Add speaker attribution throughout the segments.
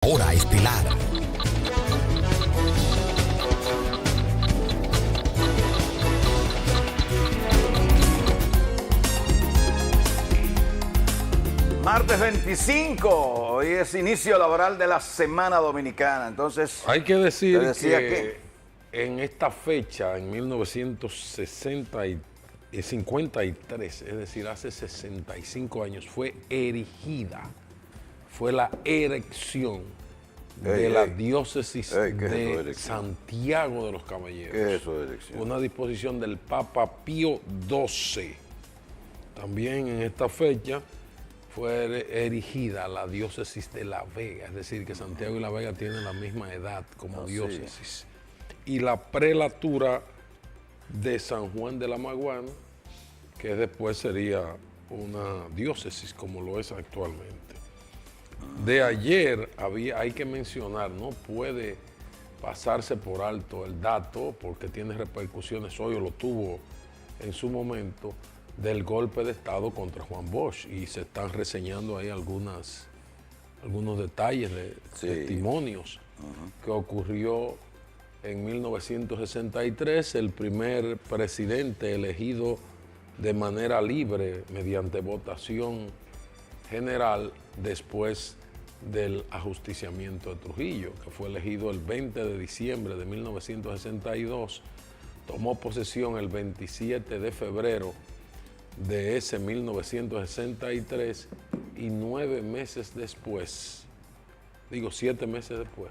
Speaker 1: Hora estelar.
Speaker 2: Martes 25, hoy es inicio laboral de la Semana Dominicana, entonces...
Speaker 3: Hay que decir
Speaker 2: te decía
Speaker 3: que en esta fecha, en 1953, es decir, hace 65 años, fue erigida, fue la erección de la diócesis de Santiago de los Caballeros.
Speaker 2: ¿Qué es eso de erección?
Speaker 3: Una disposición del Papa Pío XII. También en esta fecha fue erigida la diócesis de La Vega, es decir, que Santiago y La Vega tienen la misma edad como diócesis. Y la prelatura de San Juan de la Maguana, que después sería una diócesis como lo es actualmente. De ayer hay que mencionar, no puede pasarse por alto el dato porque tiene repercusiones hoy, o lo tuvo en su momento, del golpe de Estado contra Juan Bosch, y se están reseñando ahí algunos detalles de testimonios que ocurrió en 1963, el primer presidente elegido de manera libre mediante votación general después del ajusticiamiento de Trujillo, que fue elegido el 20 de diciembre de 1962, tomó posesión el 27 de febrero de ese 1963 y 9 meses después, 7 meses después,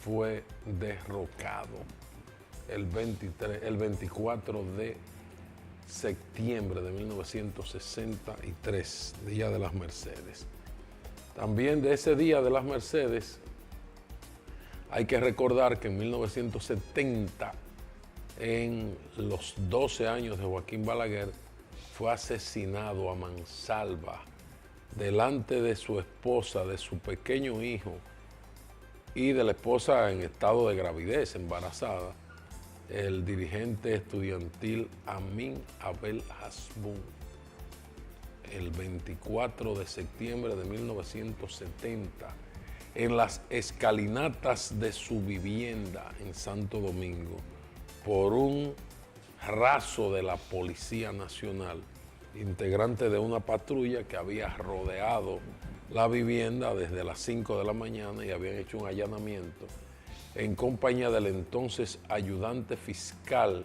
Speaker 3: fue derrocado el 24 de septiembre de 1963, Día de las Mercedes. También de ese Día de las Mercedes hay que recordar que en 1970, en los 12 años de Joaquín Balaguer, fue asesinado a mansalva delante de su esposa, de su pequeño hijo y de la esposa en estado de gravidez, embarazada, el dirigente estudiantil Amin Abel Hasbún, el 24 de septiembre de 1970, en las escalinatas de su vivienda en Santo Domingo, por un raso de la Policía Nacional, integrante de una patrulla que había rodeado la vivienda desde las 5 de la mañana y habían hecho un allanamiento en compañía del entonces ayudante fiscal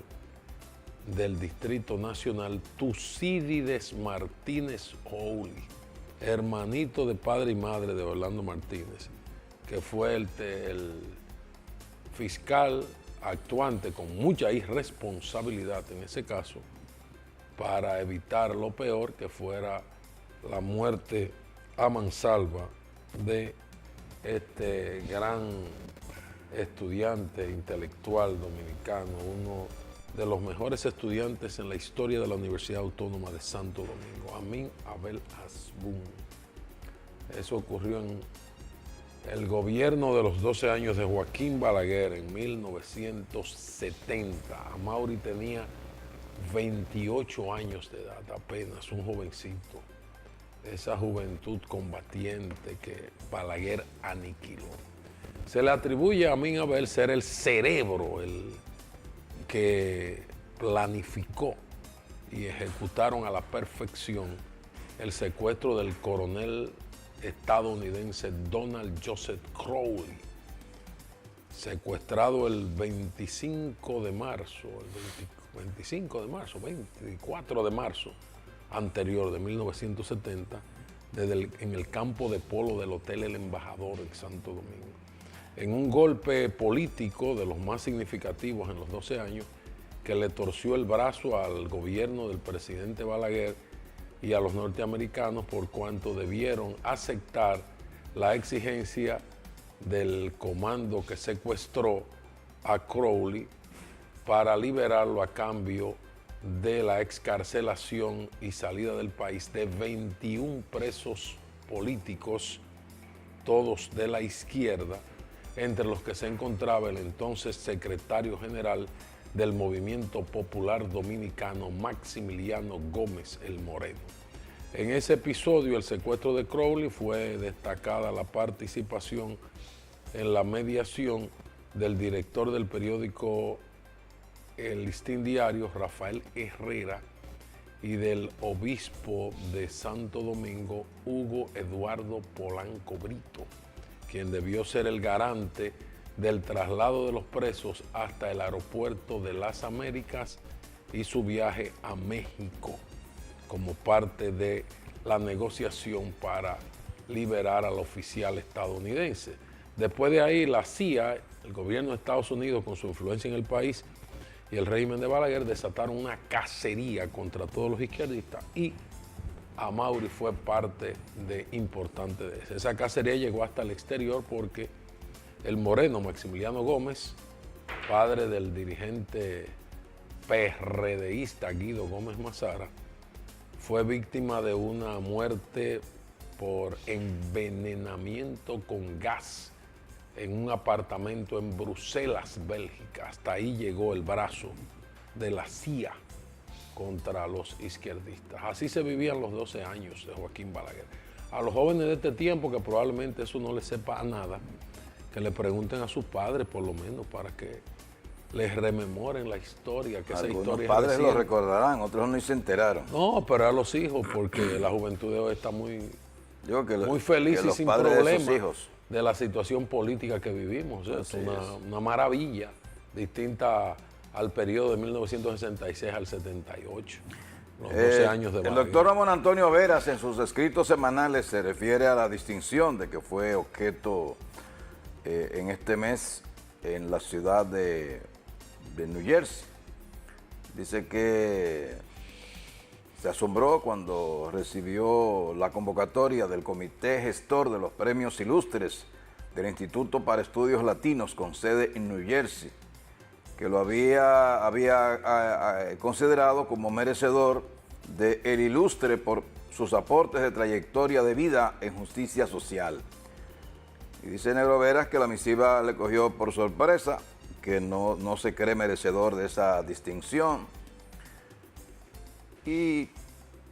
Speaker 3: del Distrito Nacional, Tucídides Martínez Ouli, hermanito de padre y madre de Orlando Martínez, que fue el fiscal actuante con mucha irresponsabilidad en ese caso, para evitar lo peor, que fuera la muerte a mansalva de este gran estudiante intelectual dominicano, uno de los mejores estudiantes en la historia de la Universidad Autónoma de Santo Domingo, Amin Abel Hasbún. Eso ocurrió en el gobierno de los 12 años de Joaquín Balaguer en 1970. Amaury tenía 28 años de edad, apenas un jovencito. Esa juventud combatiente que Balaguer aniquiló. Se le atribuye a Amin Abel ser el cerebro, el que planificó y ejecutaron a la perfección el secuestro del coronel estadounidense Donald Joseph Crowley, secuestrado el 24 de marzo anterior de 1970, en el campo de polo del Hotel El Embajador en Santo Domingo, en un golpe político de los más significativos en los 12 años, que le torció el brazo al gobierno del presidente Balaguer y a los norteamericanos por cuanto debieron aceptar la exigencia del comando que secuestró a Crowley para liberarlo a cambio de la excarcelación y salida del país de 21 presos políticos, todos de la izquierda, entre los que se encontraba el entonces secretario general del Movimiento Popular Dominicano, Maximiliano Gómez el Moreno. En ese episodio, el secuestro de Crowley, fue destacada la participación en la mediación del director del periódico El Listín Diario, Rafael Herrera, y del obispo de Santo Domingo, Hugo Eduardo Polanco Brito, quien debió ser el garante del traslado de los presos hasta el aeropuerto de las Américas y su viaje a México como parte de la negociación para liberar al oficial estadounidense. Después de ahí, la CIA, el gobierno de Estados Unidos, con su influencia en el país, y el régimen de Balaguer desataron una cacería contra todos los izquierdistas, y Amaury fue parte importante de eso. Esa cacería llegó hasta el exterior porque el moreno Maximiliano Gómez, padre del dirigente PRDista Guido Gómez Mazara, fue víctima de una muerte por envenenamiento con gas en un apartamento en Bruselas, Bélgica. Hasta ahí llegó el brazo de la CIA contra los izquierdistas. Así se vivían los 12 años de Joaquín Balaguer. A los jóvenes de este tiempo, que probablemente eso no les sepa nada, que le pregunten a sus padres por lo menos para que les rememoren la historia, que esa
Speaker 2: Algunos
Speaker 3: historia
Speaker 2: padres
Speaker 3: es
Speaker 2: lo
Speaker 3: reciente.
Speaker 2: recordarán, otros no se enteraron.
Speaker 3: No, pero a los hijos, porque la juventud de hoy está muy
Speaker 2: Muy
Speaker 3: feliz y sin problemas
Speaker 2: hijos.
Speaker 3: de la situación política que vivimos. Es una maravilla distinta al periodo de 1966 al 78, los 12 años de
Speaker 2: El
Speaker 3: Balaguer.
Speaker 2: doctor Ramón Antonio Veras en sus escritos semanales se refiere a la distinción de que fue objeto en este mes en la ciudad de New Jersey. Dice que se asombró cuando recibió la convocatoria del Comité Gestor de los Premios Ilustres del Instituto para Estudios Latinos con sede en New Jersey, que lo había considerado como merecedor de el ilustre por sus aportes de trayectoria de vida en justicia social. Y dice Negro Veras que la misiva le cogió por sorpresa, que no se cree merecedor de esa distinción, y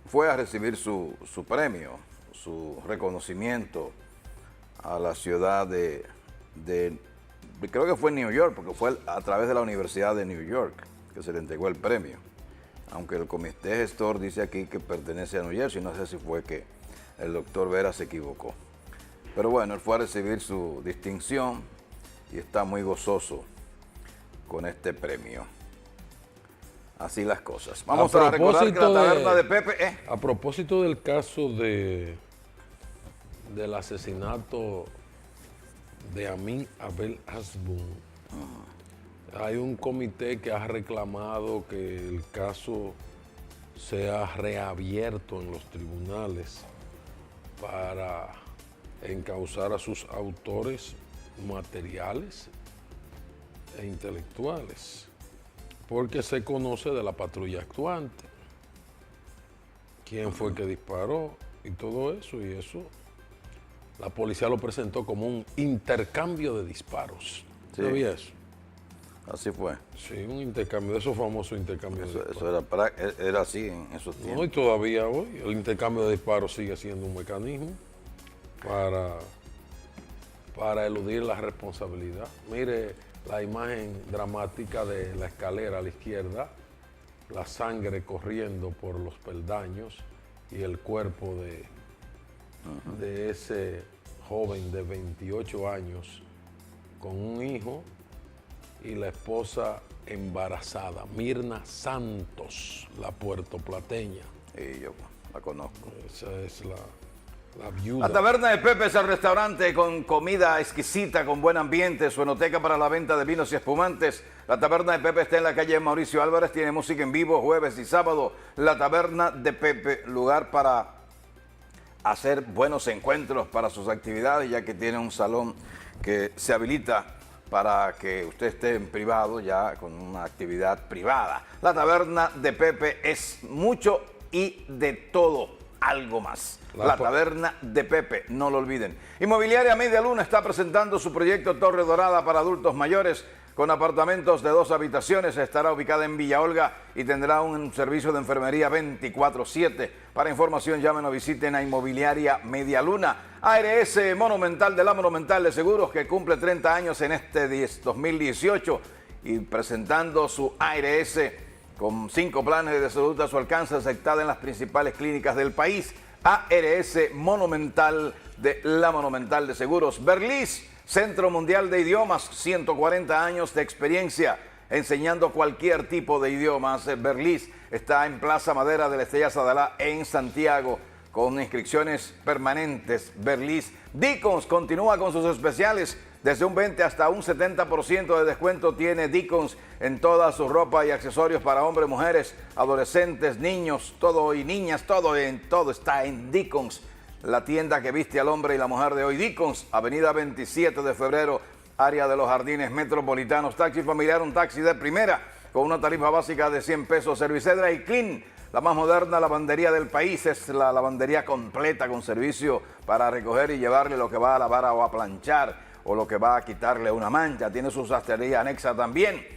Speaker 2: fue a recibir su premio, su reconocimiento a la ciudad de creo que fue en New York, porque fue a través de la Universidad de New York que se le entregó el premio, aunque el comité gestor dice aquí que pertenece a New Jersey. No sé si fue que el doctor Vera se equivocó, pero bueno, él fue a recibir su distinción y está muy gozoso con este premio. Así las cosas. Vamos a recordar que la taberna de Pepe...
Speaker 3: A propósito del caso del asesinato de Amin Abel Hasbun, hay un comité que ha reclamado que el caso sea reabierto en los tribunales para encauzar a sus autores materiales e intelectuales, porque se conoce de la patrulla actuante, quién fue el que disparó y todo eso, y eso la policía lo presentó como un intercambio de disparos.
Speaker 2: Sí.
Speaker 3: ¿Sabía eso?
Speaker 2: Así fue.
Speaker 3: Sí, un intercambio, esos famosos intercambios de disparos.
Speaker 2: Eso era así en esos tiempos.
Speaker 3: No, y todavía hoy el intercambio de disparos sigue siendo un mecanismo para eludir la responsabilidad. Mire la imagen dramática de la escalera a la izquierda, la sangre corriendo por los peldaños y el cuerpo de ese joven de 28 años con un hijo y la esposa embarazada, Mirna Santos, la puertoplateña.
Speaker 2: Y yo la conozco.
Speaker 3: Esa es la viuda.
Speaker 2: La Taberna de Pepe es el restaurante con comida exquisita, con buen ambiente, su enoteca para la venta de vinos y espumantes. La Taberna de Pepe está en la calle Mauricio Álvarez, tiene música en vivo jueves y sábado. La Taberna de Pepe, lugar para hacer buenos encuentros para sus actividades, ya que tiene un salón que se habilita para que usted esté en privado, ya con una actividad privada. La Taberna de Pepe es mucho y de todo. Algo más. La Taberna de Pepe, no lo olviden. Inmobiliaria Media Luna está presentando su proyecto Torre Dorada para adultos mayores con apartamentos de 2 habitaciones. Estará ubicada en Villa Olga y tendrá un servicio de enfermería 24/7. Para información, llamen o visiten a Inmobiliaria Media Luna. ARS Monumental de la Monumental de Seguros, que cumple 30 años en este 2018 y presentando su ARS con 5 planes de salud a su alcance, aceptada en las principales clínicas del país. ARS Monumental de la Monumental de Seguros. Berlis, Centro Mundial de Idiomas, 140 años de experiencia enseñando cualquier tipo de idiomas. Berlis está en Plaza Madera de la Estrella Sadalá en Santiago, con inscripciones permanentes. Berlis. Deacons continúa con sus especiales. Desde un 20 hasta un 70% de descuento tiene Deacons en toda su ropa y accesorios para hombres, mujeres, adolescentes, niños, todo y niñas, todo está en Deacons, la tienda que viste al hombre y la mujer de hoy. Deacons, Avenida 27 de Febrero, área de los Jardines Metropolitanos. Taxi familiar, un taxi de primera con una tarifa básica de 100 pesos. Servicedra y Clean, la más moderna lavandería del país. Es la lavandería completa con servicio para recoger y llevarle lo que va a lavar o a planchar, o lo que va a quitarle una mancha. Tiene su sastrería anexa también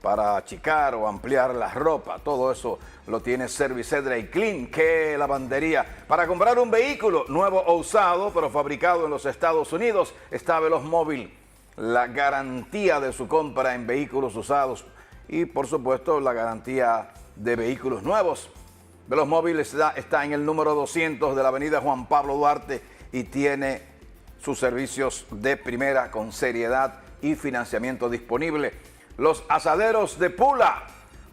Speaker 2: para achicar o ampliar la ropa. Todo eso lo tiene Servicedra y Clean. ¿Qué lavandería? Para comprar un vehículo nuevo o usado, pero fabricado en los Estados Unidos, está Veloz Móvil. La garantía de su compra en vehículos usados y, por supuesto, la garantía de vehículos nuevos. Veloz Móvil está en el número 200 de la avenida Juan Pablo Duarte y tiene sus servicios de primera con seriedad y financiamiento disponible. Los asaderos de Pula,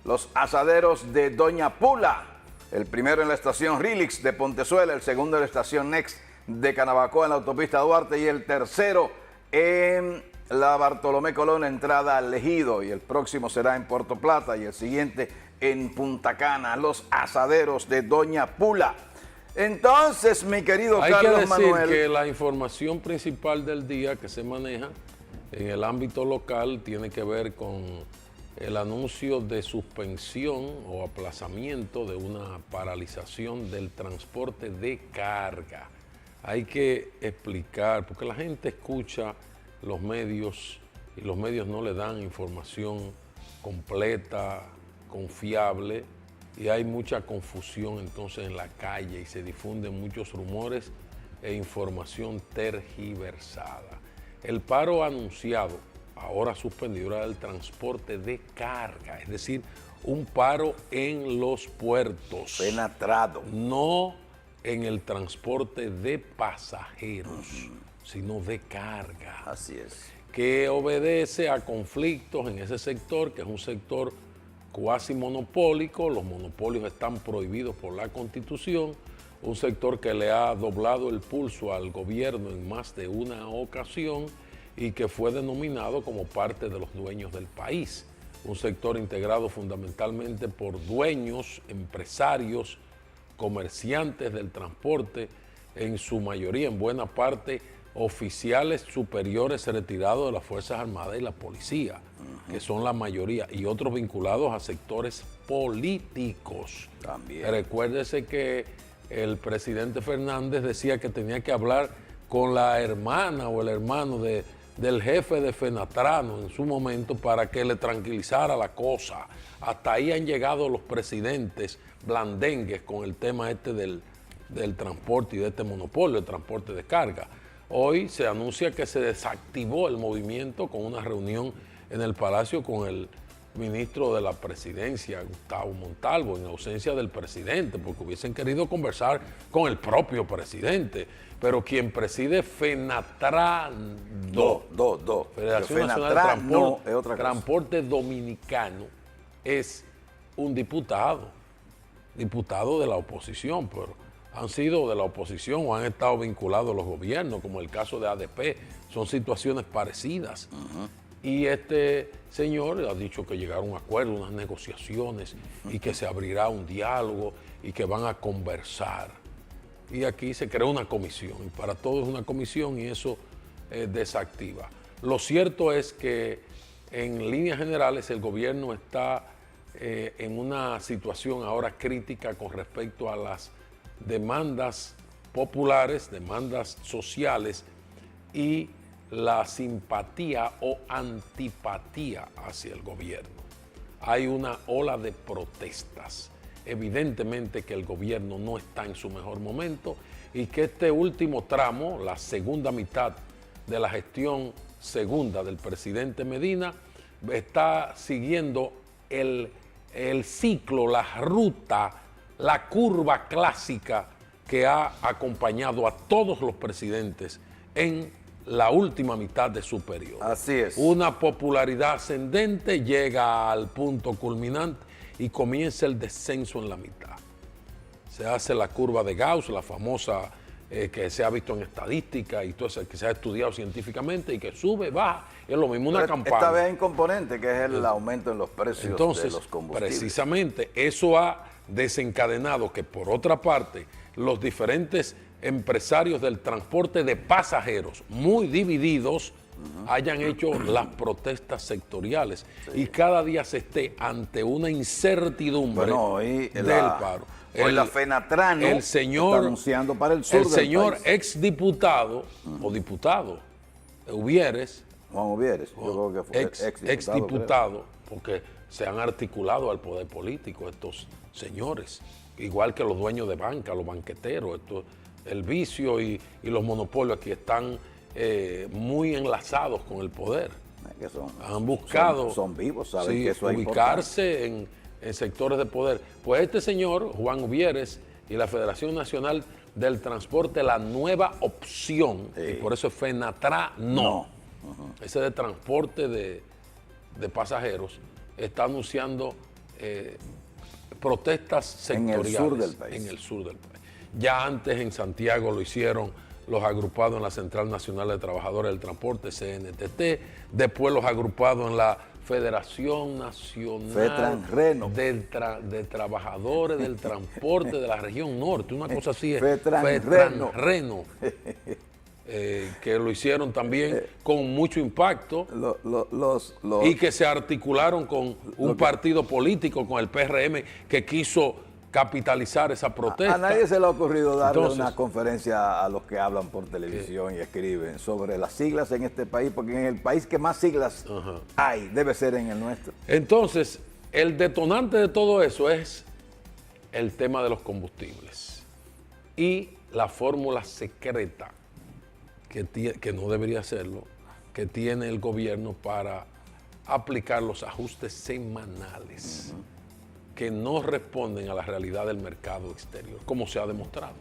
Speaker 2: los asaderos de Doña Pula, el primero en la estación Rilix de Pontezuela, el segundo en la estación Next de Canabacoa en la autopista Duarte y el tercero en la Bartolomé Colón, entrada al Ejido, y el próximo será en Puerto Plata y el siguiente en Punta Cana. Los asaderos de Doña Pula. Entonces, mi querido Carlos Manuel,
Speaker 3: hay que decir que la información principal del día que se maneja en el ámbito local tiene que ver con el anuncio de suspensión o aplazamiento de una paralización del transporte de carga. Hay que explicar, porque la gente escucha los medios y los medios no le dan información completa, confiable, y hay mucha confusión entonces en la calle y se difunden muchos rumores e información tergiversada. El paro anunciado, ahora suspendido, era del transporte de carga, es decir, un paro en los puertos.
Speaker 2: penetrado.
Speaker 3: No en el transporte de pasajeros, sino de carga.
Speaker 2: Así es.
Speaker 3: Que obedece a conflictos en ese sector, que es un sector cuasi monopólico. Los monopolios están prohibidos por la Constitución, un sector que le ha doblado el pulso al gobierno en más de una ocasión y que fue denominado como parte de los dueños del país, un sector integrado fundamentalmente por dueños, empresarios, comerciantes del transporte, en su mayoría, en buena parte, oficiales superiores retirados de las Fuerzas Armadas y la Policía, que son la mayoría, y otros vinculados a sectores políticos.
Speaker 2: También.
Speaker 3: Recuérdese que el presidente Fernández decía que tenía que hablar con la hermana o el hermano del jefe de Fenatrano en su momento para que le tranquilizara la cosa. Hasta ahí han llegado los presidentes blandengues con el tema este del transporte y de este monopolio, el transporte de carga. Hoy se anuncia que se desactivó el movimiento con una reunión en el Palacio con el ministro de la Presidencia, Gustavo Montalvo, en ausencia del presidente, porque hubiesen querido conversar con el propio presidente. Pero quien preside Fenatrano, Federación Nacional de Transporte Dominicano, es un diputado de la oposición, pero han sido de la oposición o han estado vinculados a los gobiernos, como el caso de ADP. Son situaciones parecidas. Y este señor ha dicho que llegaron a un acuerdo, unas negociaciones, y que se abrirá un diálogo y que van a conversar. Y aquí se creó una comisión, y para todo es una comisión, y eso desactiva. Lo cierto es que en líneas generales el gobierno está en una situación ahora crítica con respecto a las demandas populares, demandas sociales y la simpatía o antipatía hacia el gobierno. Hay una ola de protestas. Evidentemente que el gobierno no está en su mejor momento y que este último tramo, la segunda mitad de la gestión segunda del presidente Medina, está siguiendo el ciclo, la ruta, la curva clásica que ha acompañado a todos los presidentes en la última mitad de su periodo.
Speaker 2: Así es.
Speaker 3: Una popularidad ascendente llega al punto culminante y comienza el descenso en la mitad. Se hace la curva de Gauss, la famosa que se ha visto en estadística y todo eso, que se ha estudiado científicamente y que sube, baja, es lo mismo, una campana.
Speaker 2: Esta vez hay un componente que es el aumento en los precios de los combustibles.
Speaker 3: Precisamente eso ha desencadenado que, por otra parte, los diferentes empresarios del transporte de pasajeros, muy divididos, hayan hecho las protestas sectoriales y cada día se esté ante una incertidumbre del paro.
Speaker 2: Hoy la FENATRANO está anunciando para el sur del país.
Speaker 3: El señor exdiputado o diputado Uvieres,
Speaker 2: Juan Uvieres, yo creo que fue
Speaker 3: exdiputado, porque se han articulado al poder político estos señores, igual que los dueños de banca, los banqueteros, el vicio y los monopolios aquí están muy enlazados con el poder. Han buscado
Speaker 2: son vivos, saben que eso es
Speaker 3: ubicarse en sectores de poder. Pues este señor, Juan Uvieres, y la Federación Nacional del Transporte, la nueva opción, y por eso es FENATRANO, ese de transporte de pasajeros, está anunciando protestas sectoriales
Speaker 2: en el sur del país.
Speaker 3: Ya antes en Santiago lo hicieron los agrupados en la Central Nacional de Trabajadores del Transporte, CNTT, después los agrupados en la Federación Nacional de Trabajadores del Transporte de la región norte, una cosa así es, FETRANRENO, que lo hicieron también con mucho impacto y que se articularon con un partido político, con el PRM, que quiso capitalizar esa protesta.
Speaker 2: A nadie se le ha ocurrido darle una conferencia a los que hablan por televisión y escriben sobre las siglas en este país, porque en el país que más siglas hay, debe ser en el nuestro.
Speaker 3: Entonces, el detonante de todo eso es el tema de los combustibles y la fórmula secreta, que no debería serlo, que tiene el gobierno para aplicar los ajustes semanales que no responden a la realidad del mercado exterior, como se ha demostrado.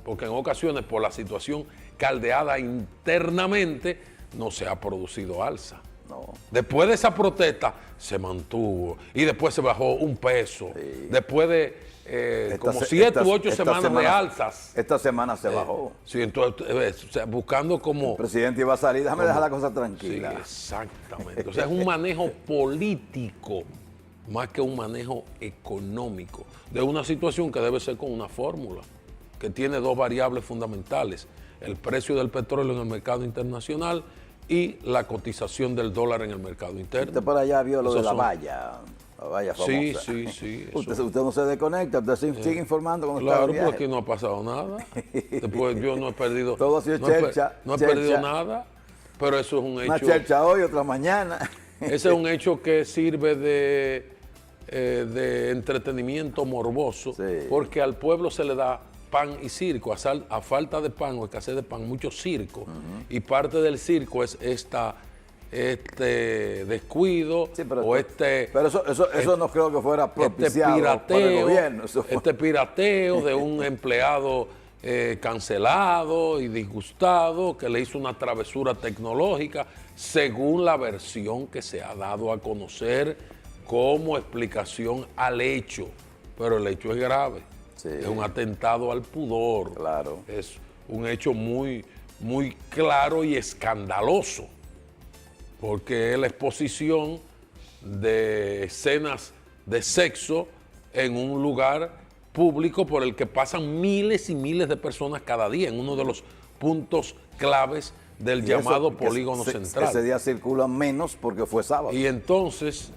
Speaker 3: Porque en ocasiones, por la situación caldeada internamente, no se ha producido alza.
Speaker 2: No.
Speaker 3: Después de esa protesta se mantuvo y después se bajó un peso. Sí. Después de como 7 u 8 semanas de alzas.
Speaker 2: Esta semana se bajó.
Speaker 3: Sí, entonces, o sea, buscando como...
Speaker 2: El presidente iba a salir, déjame dejar la cosa tranquila.
Speaker 3: Sí, exactamente. O sea, es un manejo político más que un manejo económico de una situación que debe ser con una fórmula que tiene dos variables fundamentales: el precio del petróleo en el mercado internacional y la cotización del dólar en el mercado interno.
Speaker 2: Usted por allá vio lo de la valla famosa.
Speaker 3: Sí.
Speaker 2: Usted no se desconecta, usted sigue informando con
Speaker 3: claro, porque aquí no ha pasado nada. Después yo no he perdido...
Speaker 2: Todo ha sido chercha.
Speaker 3: No he perdido nada, pero eso es un hecho...
Speaker 2: Una chercha hoy, otra mañana.
Speaker 3: Ese es un hecho que sirve de entretenimiento morboso, porque al pueblo se le da pan y circo, a falta de pan o escasez de pan, mucho circo, y parte del circo es este descuido
Speaker 2: pero eso no creo que fuera propiciado por el gobierno.
Speaker 3: Este pirateo de un empleado cancelado y disgustado que le hizo una travesura tecnológica, según la versión que se ha dado a conocer como explicación al hecho, pero el hecho es grave. Es un atentado al pudor.
Speaker 2: Claro.
Speaker 3: Es un hecho muy, muy claro y escandaloso, porque es la exposición de escenas de sexo en un lugar público por el que pasan miles y miles de personas cada día, en uno de los puntos claves del llamado polígono central.
Speaker 2: Ese día circulan menos porque fue sábado.
Speaker 3: Y entonces...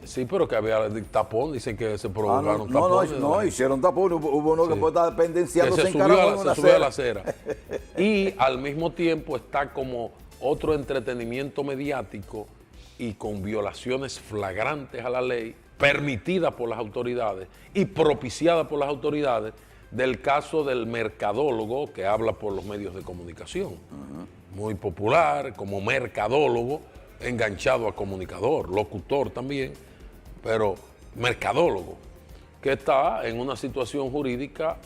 Speaker 3: Sí, pero que había tapón, dicen que se provocaron tapones.
Speaker 2: No, hicieron tapón, hubo uno que fue pendenciándose
Speaker 3: en subió a la acera. Y al mismo tiempo está como otro entretenimiento mediático y con violaciones flagrantes a la ley, permitidas por las autoridades y propiciadas por las autoridades, del caso del mercadólogo que habla por los medios de comunicación. Muy popular como mercadólogo, enganchado a comunicador, locutor también, pero mercadólogo, que está en una situación jurídica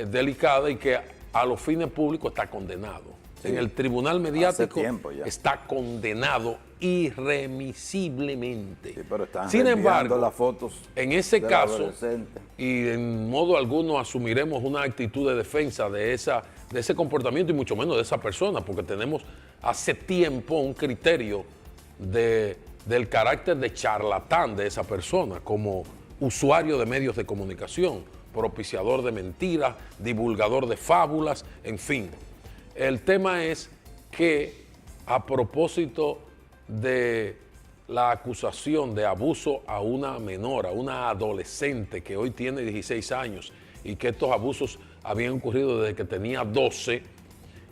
Speaker 3: delicada y que a los fines públicos está condenado. Sí. En el tribunal mediático está condenado irremisiblemente.
Speaker 2: Sí, pero están
Speaker 3: sin embargo,
Speaker 2: las fotos
Speaker 3: en ese caso, y en modo alguno asumiremos una actitud de defensa de ese comportamiento y mucho menos de esa persona, porque tenemos hace tiempo un criterio del carácter de charlatán de esa persona como usuario de medios de comunicación, propiciador de mentiras, divulgador de fábulas, en fin. El tema es que a propósito de la acusación de abuso a una menor, a una adolescente que hoy tiene 16 años y que estos abusos habían ocurrido desde que tenía 12,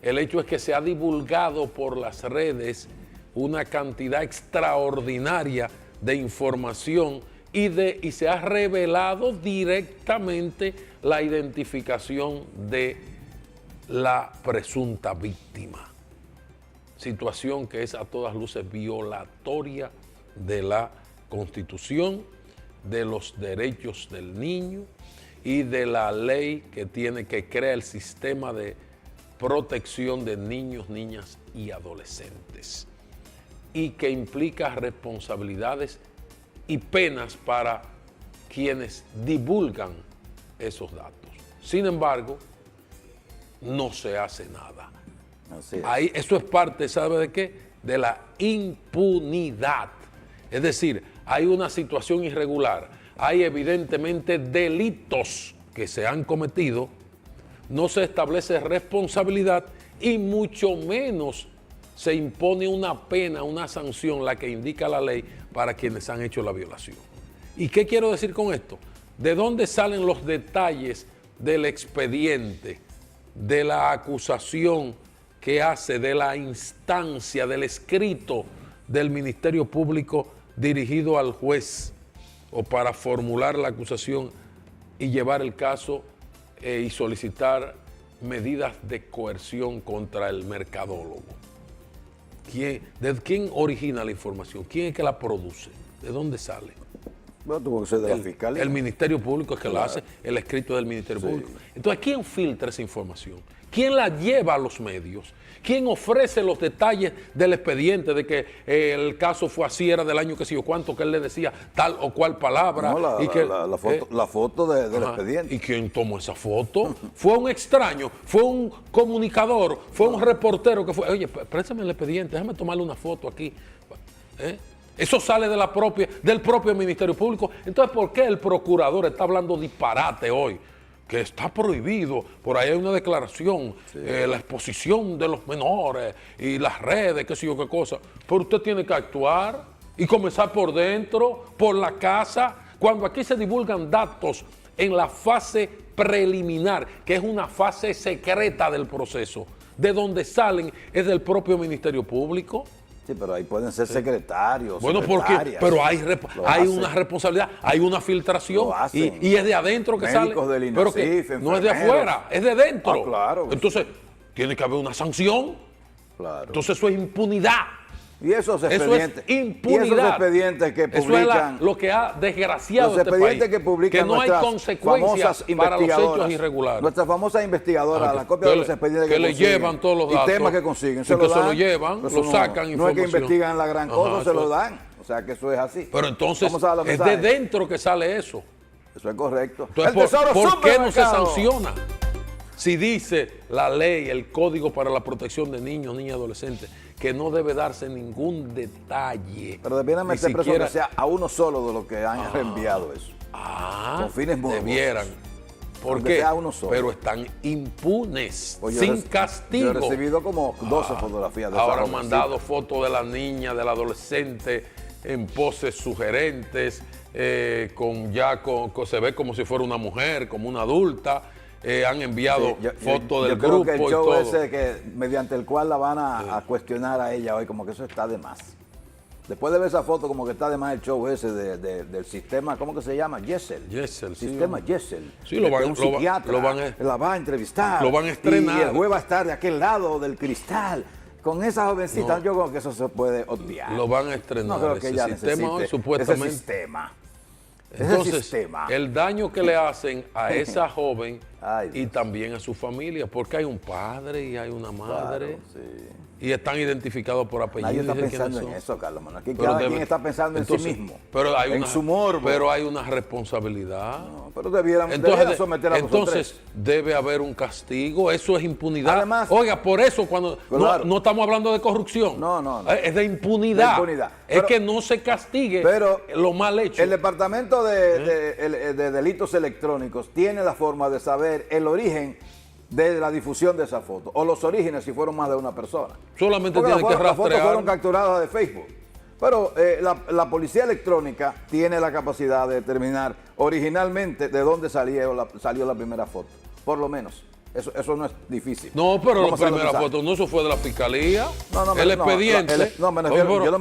Speaker 3: el hecho es que se ha divulgado por las redes una cantidad extraordinaria de información y se ha revelado directamente la identificación de la presunta víctima. Situación que es a todas luces violatoria de la Constitución, de los derechos del niño y de la ley que crea el sistema de protección de niños, niñas y adolescentes, y que implica responsabilidades y penas para quienes divulgan esos datos. Sin embargo, no se hace nada. Ahí, eso es parte, ¿sabe de qué? De la impunidad. Es decir, hay una situación irregular, hay evidentemente delitos que se han cometido, no se establece responsabilidad y mucho menos se impone una pena, una sanción, la que indica la ley para quienes han hecho la violación. ¿Y qué quiero decir con esto? ¿De dónde salen los detalles del expediente, de la acusación que hace, de la instancia, del escrito del Ministerio Público dirigido al juez o para formular la acusación y llevar el caso y solicitar medidas de coerción contra el mercadólogo? ¿De quién origina la información? ¿Quién es que la produce? ¿De dónde sale?
Speaker 2: Bueno, tuvo que ser de la Fiscalía.
Speaker 3: El Ministerio Público es que la hace, el escrito del Ministerio Público. Entonces, ¿quién filtra esa información? ¿Quién la lleva a los medios? ¿Quién ofrece los detalles del expediente de que el caso fue así, era del año que sé yo cuánto, que él le decía tal o cual palabra?
Speaker 2: No, la foto del expediente.
Speaker 3: ¿Y quién tomó esa foto? ¿Fue un extraño? ¿Fue un comunicador? ¿Fue un reportero que fue? Oye, préstame el expediente, déjame tomarle una foto aquí. Eso sale del propio Ministerio Público. Entonces, ¿por qué el procurador está hablando disparate hoy? Que está prohibido, por ahí hay una declaración, la exposición de los menores y las redes, qué sé yo qué cosa. Pero usted tiene que actuar y comenzar por dentro, por la casa. Cuando aquí se divulgan datos en la fase preliminar, que es una fase secreta del proceso, de donde salen es del propio Ministerio Público.
Speaker 2: Sí, pero ahí pueden ser secretarios.
Speaker 3: Bueno, porque pero hay una responsabilidad, hay una filtración y es de adentro que sale.
Speaker 2: Del INASIF,
Speaker 3: pero que no es de afuera, es de dentro.
Speaker 2: Claro.
Speaker 3: Entonces, tiene que haber una sanción.
Speaker 2: Claro.
Speaker 3: Entonces, eso es impunidad.
Speaker 2: Y esos expedientes,
Speaker 3: eso es impunidad.
Speaker 2: Y esos expedientes que publican,
Speaker 3: eso es lo que ha desgraciado
Speaker 2: este país,
Speaker 3: que no hay consecuencias para los hechos irregulares.
Speaker 2: Nuestras famosas investigadoras, la copia de los expedientes
Speaker 3: que le llevan todos los datos
Speaker 2: y temas que consiguen,
Speaker 3: se lo llevan, lo sacan.
Speaker 2: No es que investigan la gran cosa, se lo dan. O sea que eso es así.
Speaker 3: Pero entonces es de dentro que sale eso.
Speaker 2: Eso es correcto.
Speaker 3: Entonces, ¿por qué no se sanciona? Si dice la ley, el Código para la Protección de Niños, Niñas y Adolescentes, que no debe darse ningún detalle.
Speaker 2: Pero debieran meter preso que sea a uno solo de los que han reenviado eso.
Speaker 3: Con fines morbosos. Debieran. ¿Por qué? Pero están impunes, sin castigo.
Speaker 2: Yo he recibido como 12 fotografías de
Speaker 3: ahora han mandado fotos de la niña, del adolescente, en poses sugerentes, se ve como si fuera una mujer, como una adulta. han enviado fotos del
Speaker 2: yo creo
Speaker 3: grupo
Speaker 2: que el
Speaker 3: y
Speaker 2: show
Speaker 3: todo.
Speaker 2: ese mediante el cual la van a cuestionar a ella hoy, como que eso está de más. Después de ver esa foto, como que está de más el show ese del sistema, ¿cómo que se llama? Yesel.
Speaker 3: Yesel, sí.
Speaker 2: Sistema Yesel.
Speaker 3: Sí, lo van,
Speaker 2: un psiquiatra la va a entrevistar.
Speaker 3: Lo van a estrenar.
Speaker 2: Y el juez va a estar de aquel lado del cristal. Con esa jovencita, yo creo que eso se puede obviar.
Speaker 3: Lo van a estrenar.
Speaker 2: No creo que ella
Speaker 3: sistema hoy,
Speaker 2: necesite
Speaker 3: supuestamente.
Speaker 2: ese sistema.
Speaker 3: Entonces,
Speaker 2: ese sistema.
Speaker 3: el daño que le hacen a esa joven
Speaker 2: Ay,
Speaker 3: y también a su familia, porque hay un padre y hay una madre.
Speaker 2: Claro, sí.
Speaker 3: Y están identificados por apellido.
Speaker 2: Nadie está
Speaker 3: ¿Quiénes
Speaker 2: pensando en
Speaker 3: son?
Speaker 2: eso, Carlos Manuel. Aquí
Speaker 3: Pero
Speaker 2: cada quien está pensando
Speaker 3: entonces,
Speaker 2: en sí mismo,
Speaker 3: pero hay
Speaker 2: en su morbo.
Speaker 3: Pero hay una responsabilidad.
Speaker 2: No, pero debieran someter a los
Speaker 3: entonces debe haber un castigo. Eso es impunidad.
Speaker 2: Además,
Speaker 3: oiga, por eso cuando
Speaker 2: claro.
Speaker 3: no estamos hablando de corrupción.
Speaker 2: No.
Speaker 3: Es de impunidad.
Speaker 2: De impunidad.
Speaker 3: Es
Speaker 2: Pero,
Speaker 3: que no se castigue lo mal hecho.
Speaker 2: El Departamento de Delitos Electrónicos tiene la forma de saber el origen de la difusión de esa foto, o los orígenes si fueron más de una persona.
Speaker 3: Solamente
Speaker 2: porque
Speaker 3: tiene que
Speaker 2: las fotos
Speaker 3: rastrear.
Speaker 2: fueron capturadas de Facebook. Pero la policía electrónica tiene la capacidad de determinar originalmente de dónde salió la primera foto, por lo menos. Eso no es difícil.
Speaker 3: No, pero la
Speaker 2: ¿Cómo se lo
Speaker 3: primera
Speaker 2: sabe?
Speaker 3: foto, no, eso fue de la fiscalía.
Speaker 2: No,
Speaker 3: el expediente.
Speaker 2: yo no me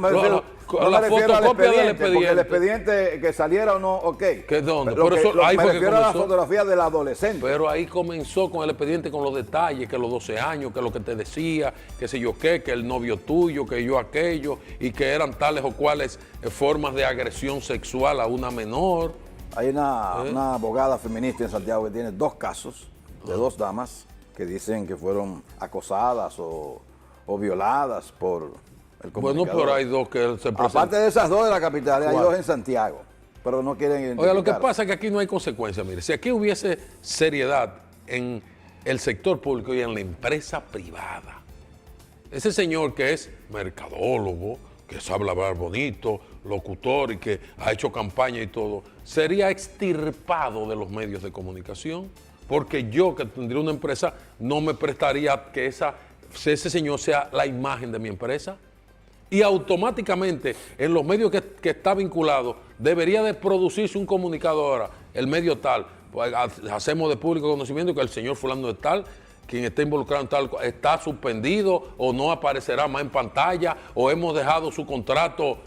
Speaker 2: refiero
Speaker 3: la fotocopia del expediente.
Speaker 2: Porque el expediente que saliera o no, ok.
Speaker 3: ¿Qué dónde?
Speaker 2: Pero
Speaker 3: ahí
Speaker 2: me
Speaker 3: fue que
Speaker 2: refiero a la
Speaker 3: comenzó.
Speaker 2: fotografía del adolescente.
Speaker 3: Pero ahí comenzó con el expediente, con los detalles, que los 12 años, que lo que te decía, que sé yo qué, que el novio tuyo, que yo aquello, y que eran tales o cuales formas de agresión sexual a una menor.
Speaker 2: Hay una abogada feminista en Santiago que tiene 2 casos de 2 damas que dicen que fueron acosadas o violadas por el comunicador.
Speaker 3: Bueno, pero hay 2 que se presentan.
Speaker 2: Aparte de esas 2 de la capital, hay 2 en Santiago, pero no quieren identificar.
Speaker 3: Oiga, lo que pasa es que aquí no hay consecuencias. Mire, si aquí hubiese seriedad en el sector público y en la empresa privada, ese señor que es mercadólogo, que sabe hablar bonito, locutor y que ha hecho campaña y todo, sería extirpado de los medios de comunicación, porque yo, que tendría una empresa, no me prestaría que ese señor sea la imagen de mi empresa. Y automáticamente en los medios que está vinculado debería de producirse un comunicado ahora, el medio tal, pues hacemos de público conocimiento que el señor fulano de tal, quien está involucrado en tal, está suspendido o no aparecerá más en pantalla, o hemos dejado su contrato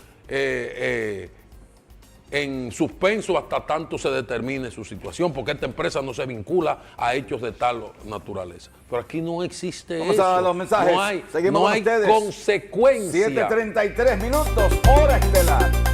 Speaker 3: en suspenso hasta tanto se determine su situación, porque esta empresa no se vincula a hechos de tal naturaleza. Pero aquí no existe
Speaker 2: Vamos
Speaker 3: eso.
Speaker 2: a los mensajes.
Speaker 3: No hay,
Speaker 2: Seguimos
Speaker 3: no
Speaker 2: con
Speaker 3: hay
Speaker 2: ustedes.
Speaker 3: consecuencia.
Speaker 2: 7:33 minutos, hora estelar.